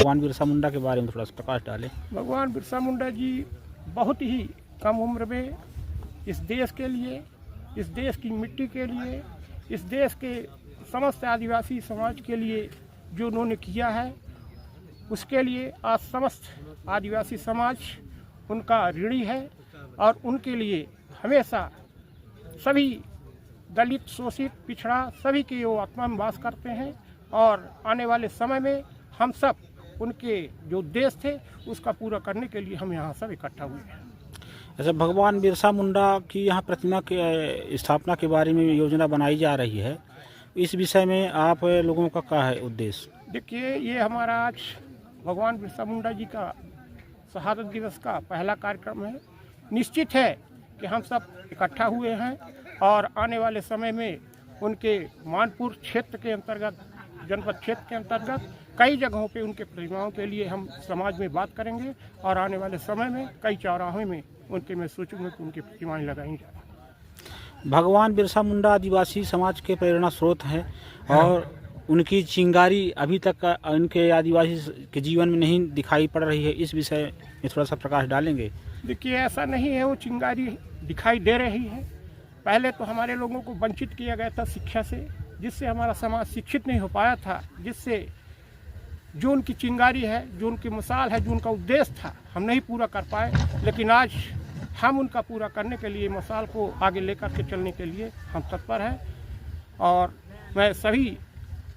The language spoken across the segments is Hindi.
भगवान बिरसा मुंडा के बारे में थोड़ा सा प्रकाश डालें। भगवान बिरसा मुंडा जी बहुत ही कम उम्र में इस देश के लिए, इस देश की मिट्टी के लिए, इस देश के समस्त आदिवासी समाज के लिए जो उन्होंने किया है, उसके लिए आज समस्त आदिवासी समाज उनका ऋणी है और उनके लिए हमेशा सभी दलित, शोषित, पिछड़ा सभी के वो आत्मा में वास करते हैं। और आने वाले समय में हम सब उनके जो उद्देश्य थे उसका पूरा करने के लिए हम यहाँ सब इकट्ठा हुए हैं। अच्छा, भगवान बिरसा मुंडा की यहाँ प्रतिमा के स्थापना के बारे में योजना बनाई जा रही है, इस विषय में आप लोगों का क्या है उद्देश्य? देखिए, ये हमारा आज भगवान बिरसा मुंडा जी का शहादत दिवस का पहला कार्यक्रम है। निश्चित है कि हम सब इकट्ठा हुए हैं और आने वाले समय में उनके मानपुर क्षेत्र के अंतर्गत, जनपद क्षेत्र के अंतर्गत कई जगहों पे उनके प्रतिमाओं के लिए हम समाज में बात करेंगे और आने वाले समय में कई चौराहों में उनके मैं सोचूंगा कि उनकी प्रतिमाएं लगाई जाए। भगवान बिरसा मुंडा आदिवासी समाज के प्रेरणा स्रोत हैं और उनकी चिंगारी अभी तक उनके आदिवासी के जीवन में नहीं दिखाई पड़ रही है, इस विषय में थोड़ा सा प्रकाश डालेंगे। देखिए, ऐसा नहीं है वो चिंगारी दिखाई दे रही है। पहले तो हमारे लोगों को वंचित किया गया था शिक्षा से, जिससे हमारा समाज शिक्षित नहीं हो पाया था, जिससे जो उनकी चिंगारी है, जो उनकी मिसाल है, जो उनका उद्देश्य था, हम नहीं पूरा कर पाए। लेकिन आज हम उनका पूरा करने के लिए, मिसाल को आगे लेकर के चलने के लिए हम तत्पर हैं। और मैं सभी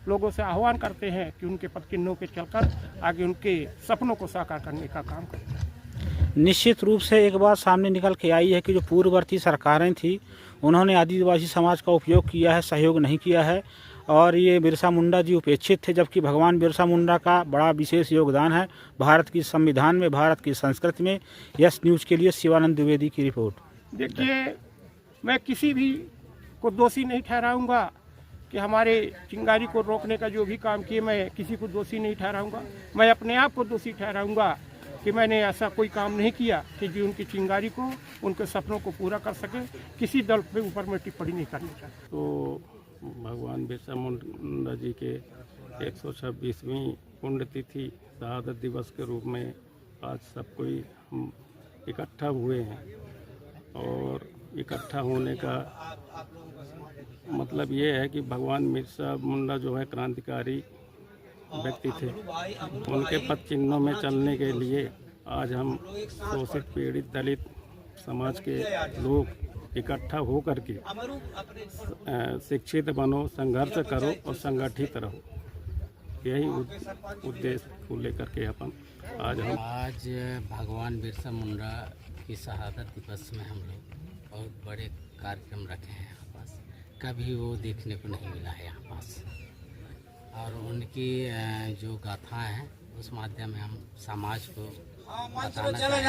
लोगों से आह्वान करते हैं कि उनके पद चिन्हों पे चलकर आगे उनके सपनों को साकार करने का काम करें। निश्चित रूप से एक बात सामने निकल के आई है कि जो पूर्ववर्ती सरकारें थी उन्होंने आदिवासी समाज का उपयोग किया है, सहयोग नहीं किया है और ये बिरसा मुंडा जी उपेक्षित थे, जबकि भगवान बिरसा मुंडा का बड़ा विशेष योगदान है भारत की संविधान में, भारत की संस्कृति में। यस न्यूज़ के लिए शिवानंद द्विवेदी की रिपोर्ट। देखिए, मैं किसी भी को दोषी नहीं ठहराऊंगा कि हमारे चिंगारी को रोकने का जो भी काम किए, मैं किसी को दोषी नहीं ठहराऊंगा। मैं अपने आप को दोषी ठहराऊंगा कि मैंने ऐसा कोई काम नहीं किया कि जो उनकी चिंगारी को, उनके सपनों को पूरा कर सके। किसी दल के ऊपर मैं टिप्पणी नहीं करना चाहता। तो भगवान बिरसा मुंडा जी के 126वीं पुण्यतिथि शहादत दिवस के रूप में आज सब कोई हम इकट्ठा हुए हैं और इकट्ठा होने का मतलब ये है कि भगवान बिरसा मुंडा जो है क्रांतिकारी व्यक्ति थे। उनके पद चिन्हों में चलने के लिए आज हम शोषित, पीड़ित, दलित समाज के लोग इकट्ठा हो करके शिक्षित बनो, संघर्ष करो और संगठित रहो। यही उद्देश्य को लेकर के अपन आज भगवान बिरसा मुंडा की शहादत दिवस में हम लोग बहुत बड़े कार्यक्रम रखे हैं यहाँ पास। कभी वो देखने को नहीं मिला है यहाँ पास। और उनकी जो गाथाएं हैं उस माध्यम में हम समाज को बताना चाहते हैं।